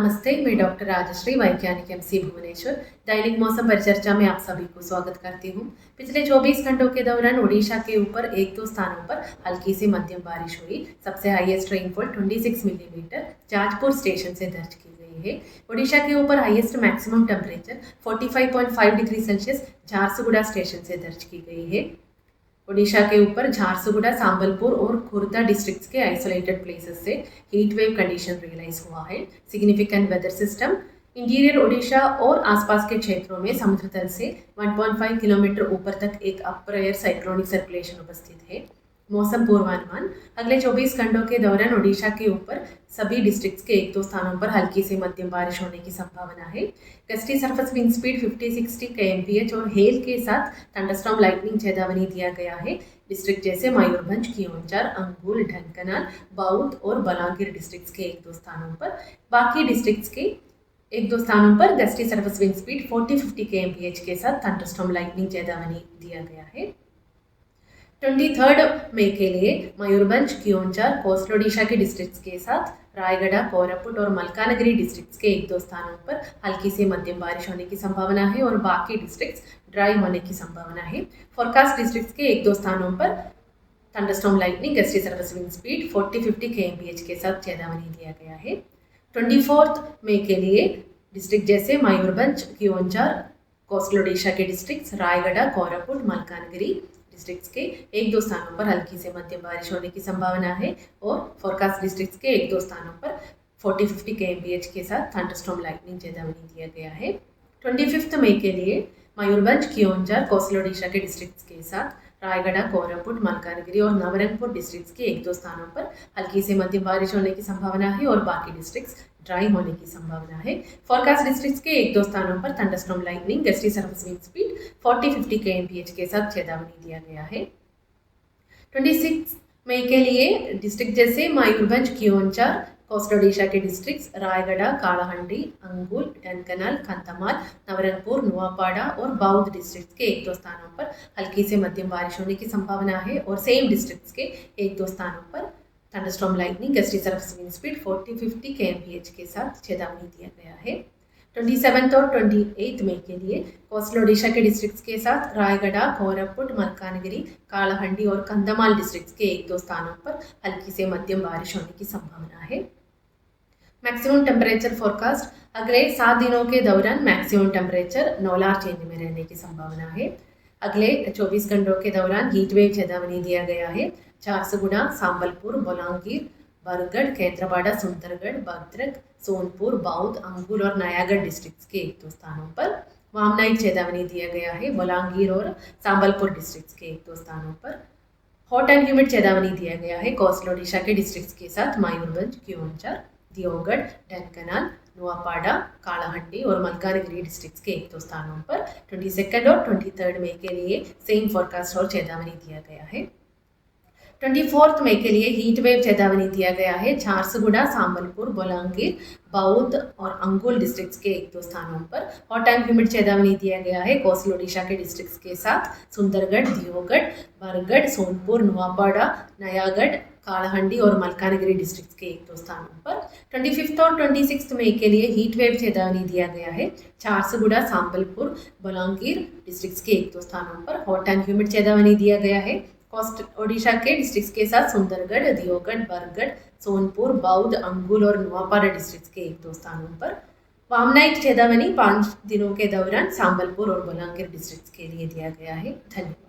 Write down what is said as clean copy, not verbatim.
नमस्ते, मैं डॉक्टर राजश्री, वैज्ञानिक एमसी भुवनेश्वर। दैनिक मौसम परिचर्चा में आप सभी को स्वागत करती हूँ। पिछले 24 घंटों के दौरान ओडिशा के ऊपर एक दो स्थानों पर हल्की से मध्यम बारिश हुई। सबसे highest rainfall 26 millimetre Jajpur station से दर्ज की गई है। ओडिशा के ऊपर highest maximum temperature 45.5 degree Celsius Jharsuguda station से दर्ज की गई है। ओडिशा के ऊपर झारसुगुड़ा, संबलपुर और खुर्दा डिस्ट्रिक्ट्स के आइसोलेटेड प्लेसेस से हीट वेव कंडीशन रियलाइज हुआ है। Significant weather system interior Odisha और आसपास के क्षेत्रों में समुद्र तल से 1.5 किलोमीटर ऊपर तक एक अपर एयर साइक्लोनिक सर्कुलेशन उपस्थित है। मौसम पूर्वानुमान अगले 24 घंटों के दौरान ओडिशा के ऊपर सभी डिस्ट्रिक्ट्स के एक दो स्थानों पर हल्की से मध्यम बारिश होने की संभावना है। Gusty surface wind speed 50-60 kmph और हेल के साथ थंडरस्टॉर्म लाइटनिंग चेतावनी दिया गया है। डिस्ट्रिक्ट जैसे मयूरभंज, कियोंझर, अंगुल, ढेंकनाल, बौद्ध और बलांगीर डिस्ट्रिक्ट्स के एक दो स्थानों पर, बाकी डिस्ट्रिक्ट्स के एक दो स्थानों पर gusty surface wind speed 40-50 kmph के साथ थंडरस्टॉर्म लाइटनिंग चेतावनी दिया गया है। 23 मई के लिए मयूरभंज, कियोंझर, कोस्टल ओडिशा के डिस्ट्रिक्ट्स के साथ रायगढ़, कोरापुट और मलकानगिरी डिस्ट्रिक्ट्स के एक दो स्थानों पर हल्की से मध्यम बारिश होने की संभावना है और बाकी डिस्ट्रिक्ट्स ड्राई होने की संभावना है। फोरकास्ट डिस्ट्रिक्ट्स के एक दो स्थानों पर thunderstorm lightning, gusty surface wind speed 40-50 kmph के साथ चेतावनी दिया गया है। 24 मई के लिए डिस्ट्रिक्ट जैसे मयूरभंज, कियोंझर, कोस्टल ओडिशा के डिस्ट्रिक्ट्स, रायगढ़, कोरापुट, मलकानगिरी डिस्ट्रिक्ट्स के एक दो स्थानों पर हल्की से मध्यम बारिश होने की संभावना है और फोरकास्ट डिस्ट्रिक्ट्स के एक दो स्थानों पर 40-50 kmph के साथ थंडरस्टॉर्म लाइटनिंग चेतावनी दिया गया है। 25 मई के लिए मयूरभंज, कियोंझर, कोस्टल ओडिशा के डिस्ट्रिक्ट्स के साथ रायगढ़, कोरापुट, मलकानगिरी और नवरंगपुर डिस्ट्रिक्ट्स के एक दो स्थानों पर हल्की से मध्यम बारिश होने की संभावना है और बाकी डिस्ट्रिक्ट्स ड्राई होने की संभावना है। फोरकास्ट डिस्ट्रिक्ट्स के एक दो स्थानों पर thunderstorm lightning, gusty surface wind speed 40-50 kmph के साथ चेतावनी दिया गया है। 26 मई के लिए डिस्ट्रिक्ट जैसे मयूरभंज, कियोंझर, कोस्टल ओडिशा के डिस्ट्रिक्ट्स, रायगढ़, कालाहंडी, अंगुल, ढेंकनाल, कंधमाल, नवरंगपुर, नुआपाड़ा और बौद्ध डिस्ट्रिक्ट्स के एक दो स्थानों पर हल्की से मध्यम बारिश होने की संभावना है और सेम डिस्ट्रिक्ट्स के एक दो स्थानों पर thunderstorm lightning, gusty surface wind speed 40-50 kmph के साथ चेतावनी दिया गया है। 27 और 28 मई के लिए कोस्टल ओडिशा के डिस्ट्रिक्ट्स के साथ रायगढ़, कोरापुट, मलकानगिरी, कालाहंडी और कंधमाल डिस्ट्रिक्ट्स के एक दो स्थानों पर हल्की से मध्यम बारिश होने की संभावना है। मैक्सिमम टेम्परेचर फोरकास्ट अगले 7 दिनों के दौरान मैक्सिमम टेम्परेचर नोलार चेंज में रहने की संभावना है। अगले 24 घंटों के दौरान हीट वेव चेतावनी दिया गया है। झारसुगुड़ा, संबलपुर, बलांगीर, बरगढ़, केंद्रपाड़ा, सुंदरगढ़, भद्रक, सोनपुर, बौद्ध, अंगुल और नयागढ़ डिस्ट्रिक्ट्स के एक दो स्थानों पर वार्म नाइट चेतावनी दिया गया है। बलांगीर और संबलपुर डिस्ट्रिक्ट्स के एक दो स्थानों पर हॉट एंड ह्यूमिड चेतावनी दिया गया है। कोस्टल ओडिशा के डिस्ट्रिक्ट्स के साथ मयूरभंज, कियोंझर, दियोगढ़, ढेंकनाल, नुआपाड़ा, कालाहंडी और मलकानगिरी डिस्ट्रिक्ट्स के एक दो स्थानों पर 22 और 23 मई के लिए सेम फोरकास्ट और चेतावनी दिया गया है। 24 मई के लिए हीट वेव चेतावनी दिया गया है। झारसुगुड़ा, संबलपुर, बलांगीर, बौद्ध और अंगुल डिस्ट्रिक्ट्स के एक दो स्थानों पर हॉट एंड ह्यूमिड चेतावनी दिया गया है। कोस्टल ओडिशा के डिस्ट्रिक्ट्स के साथ सुंदरगढ़, दियोगढ़, बरगढ़, सोनपुर, नुआपाड़ा, नयागढ़, कालाहंडी और मलकानगिरी डिस्ट्रिक्ट्स के एक दो स्थानों पर 25 और 26 मई के लिए हीट वेव चेतावनी दिया गया है। झारसुगुड़ा, संबलपुर, बलांगीर डिस्ट्रिक्ट्स के एक दो स्थानों पर हॉट एंड ह्यूमिड चेतावनी दिया गया है। कोस्टल ओडिशा के डिस्ट्रिक्ट्स के साथ सुंदरगढ़, दियोगढ़, बरगढ़, सोनपुर, बौद्ध, अंगुल और नुआपाड़ा डिस्ट्रिक्ट्स के एक दो स्थानों पर वार्म नाइट चेतावनी 5 दिनों के दौरान संबलपुर और बलांगीर डिस्ट्रिक्ट्स के लिए दिया गया है। धन्यवाद।